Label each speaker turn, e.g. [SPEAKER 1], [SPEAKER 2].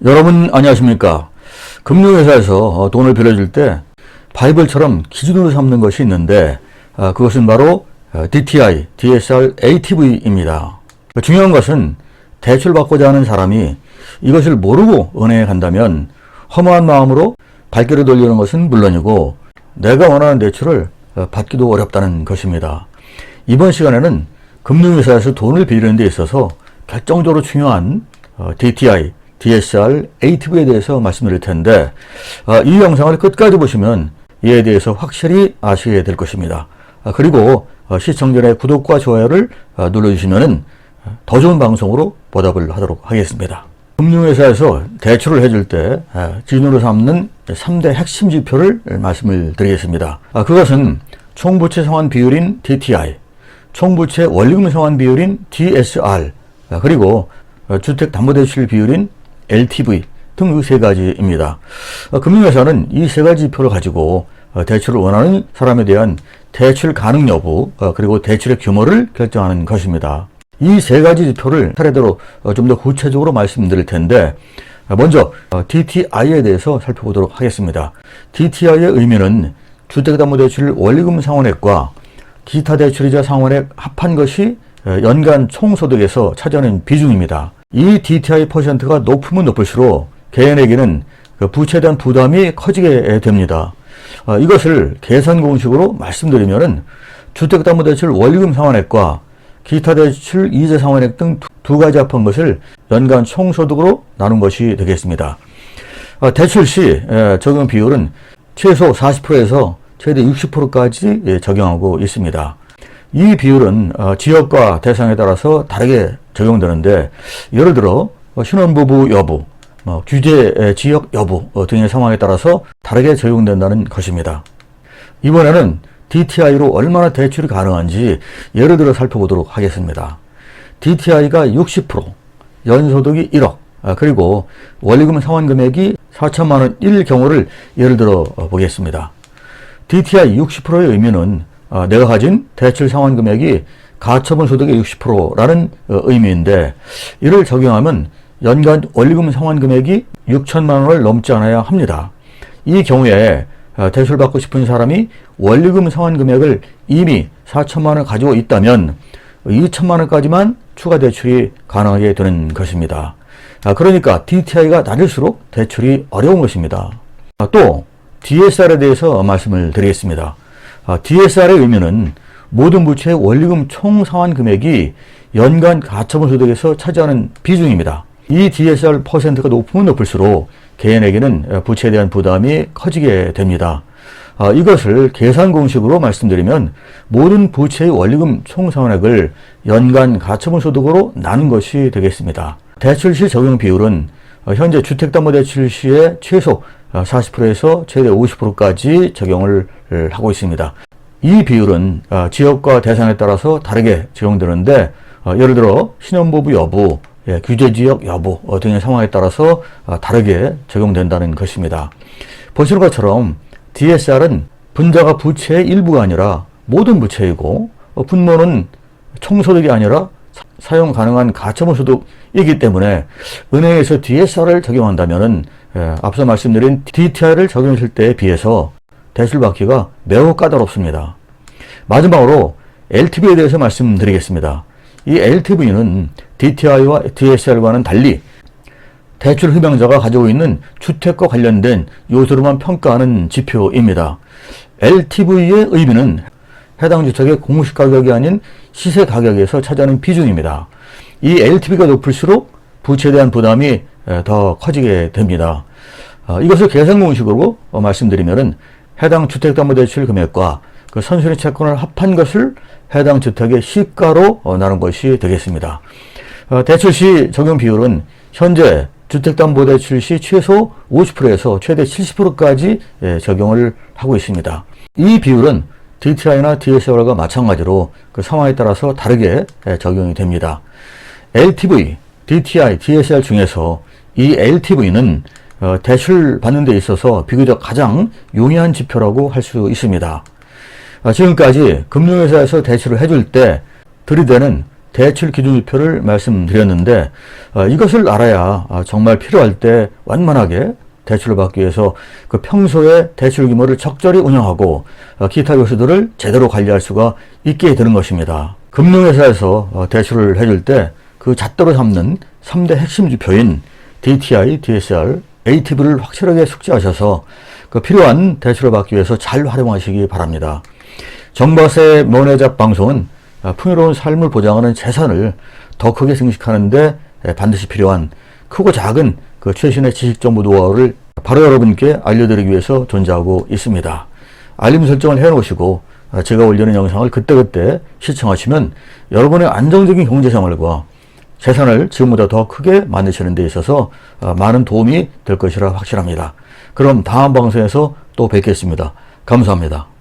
[SPEAKER 1] 여러분 안녕하십니까? 금융회사에서 돈을 빌려줄 때 바이블처럼 기준으로 삼는 것이 있는데 그것은 바로 DTI, DSR, ATV입니다. 중요한 것은 대출받고자 하는 사람이 이것을 모르고 은행에 간다면 허무한 마음으로 발길을 돌리는 것은 물론이고 내가 원하는 대출을 받기도 어렵다는 것입니다. 이번 시간에는 금융회사에서 돈을 빌리는 데 있어서 결정적으로 중요한 DTI, DSR, ATV에 대해서 말씀드릴 텐데 이 영상을 끝까지 보시면 이에 대해서 확실히 아시게 될 것입니다. 그리고 시청 전에 구독과 좋아요를 눌러주시면 더 좋은 방송으로 보답을 하도록 하겠습니다. 금융회사에서 대출을 해줄 때 기준으로 삼는 3대 핵심 지표를 말씀을 드리겠습니다. 그것은 총부채 상환 비율인 DTI, 총부채 원리금 상환 비율인 DSR, 그리고 주택담보대출 비율인 LTV 등 그 세 가지입니다. 금융회사는 이 세 가지 지표를 가지고 대출을 원하는 사람에 대한 대출 가능 여부 그리고 대출의 규모를 결정하는 것입니다. 이 세 가지 지표를 차례대로 좀 더 구체적으로 말씀드릴 텐데 먼저 DTI에 대해서 살펴보도록 하겠습니다. DTI의 의미는 주택담보대출 원리금 상환액과 기타 대출이자 상환액 합한 것이 연간 총소득에서 차지하는 비중입니다. 이 DTI 퍼센트가 높으면 높을수록 개인에게는 부채에 대한 부담이 커지게 됩니다. 이것을 계산 공식으로 말씀드리면은 주택담보대출 원리금 상환액과 기타 대출 이자 상환액 등 두 가지 합한 것을 연간 총소득으로 나눈 것이 되겠습니다. 대출 시 적용 비율은 최소 40%에서 최대 60%까지 적용하고 있습니다. 이 비율은 지역과 대상에 따라서 다르게 적용되는데 예를 들어 신혼부부 여부, 규제 지역 여부 등의 상황에 따라서 다르게 적용된다는 것입니다. 이번에는 DTI로 얼마나 대출이 가능한지 예를 들어 살펴보도록 하겠습니다. DTI가 60%, 연소득이 1억, 그리고 원리금 상환 금액이 4천만 원일 경우를 예를 들어 보겠습니다. DTI 60%의 의미는 내가 가진 대출 상환 금액이 가처분 소득의 60%라는 의미인데 이를 적용하면 연간 원리금 상환 금액이 6천만 원을 넘지 않아야 합니다. 이 경우에 대출 받고 싶은 사람이 원리금 상환 금액을 이미 4천만 원을 가지고 있다면 2천만 원까지만 추가 대출이 가능하게 되는 것입니다. 그러니까 DTI가 낮을수록 대출이 어려운 것입니다. 또 DSR에 대해서 말씀을 드리겠습니다. DSR의 의미는 모든 부채의 원리금 총 상환 금액이 연간 가처분 소득에서 차지하는 비중입니다. 이 DSR 퍼센트가 높으면 높을수록 개인에게는 부채에 대한 부담이 커지게 됩니다. 이것을 계산 공식으로 말씀드리면 모든 부채의 원리금 총 상환액을 연간 가처분 소득으로 나눈 것이 되겠습니다. 대출 시 적용 비율은 현재 주택담보대출 시에 최소 40%에서 최대 50%까지 적용을 하고 있습니다. 이 비율은 지역과 대상에 따라서 다르게 적용되는데 예를 들어 신혼부부 여부, 규제지역 여부 등의 상황에 따라서 다르게 적용된다는 것입니다. 보시는 것처럼 DSR은 분자가 부채의 일부가 아니라 모든 부채이고 분모는 총소득이 아니라 사용 가능한 가처분 소득이기 때문에 은행에서 DSR을 적용한다면 앞서 말씀드린 DTI를 적용했을 때에 비해서 대출 받기가 매우 까다롭습니다. 마지막으로 LTV에 대해서 말씀드리겠습니다. 이 LTV는 DTI와 DSR과는 달리 대출 흡양자가 가지고 있는 주택과 관련된 요소로만 평가하는 지표입니다. LTV의 의미는 해당 주택의 공시 가격이 아닌 시세 가격에서 차지하는 비중입니다. 이 LTV가 높을수록 부채에 대한 부담이 더 커지게 됩니다. 이것을 계산 공식으로 말씀드리면 해당 주택담보대출 금액과 그 선순위 채권을 합한 것을 해당 주택의 시가로 나눈 것이 되겠습니다. 대출 시 적용 비율은 현재 주택담보대출 시 최소 50%에서 최대 70%까지 적용을 하고 있습니다. 이 비율은 DTI나 DSR과 마찬가지로 그 상황에 따라서 다르게 적용이 됩니다. LTV, DTI, DSR 중에서 이 LTV는 대출 받는 데 있어서 비교적 가장 용이한 지표라고 할 수 있습니다. 지금까지 금융회사에서 대출을 해줄 때 들이대는 대출 기준지표를 말씀드렸는데 이것을 알아야 정말 필요할 때 완만하게 대출을 받기 위해서 그 평소에 대출 규모를 적절히 운영하고 기타 요소들을 제대로 관리할 수가 있게 되는 것입니다. 금융회사에서 대출을 해줄 때 그 잣대로 삼는 3대 핵심 지표인 DTI, DSR, ATV를 확실하게 숙지하셔서 그 필요한 대출을 받기 위해서 잘 활용하시기 바랍니다. 정바세 면회잡 방송은 풍요로운 삶을 보장하는 재산을 더 크게 증식하는데 반드시 필요한 크고 작은 그 최신의 지식 정보 노하우를 바로 여러분께 알려드리기 위해서 존재하고 있습니다. 알림 설정을 해놓으시고 제가 올리는 영상을 그때그때 시청하시면 여러분의 안정적인 경제생활과 재산을 지금보다 더 크게 만드시는 데 있어서 많은 도움이 될 것이라 확실합니다. 그럼 다음 방송에서 또 뵙겠습니다. 감사합니다.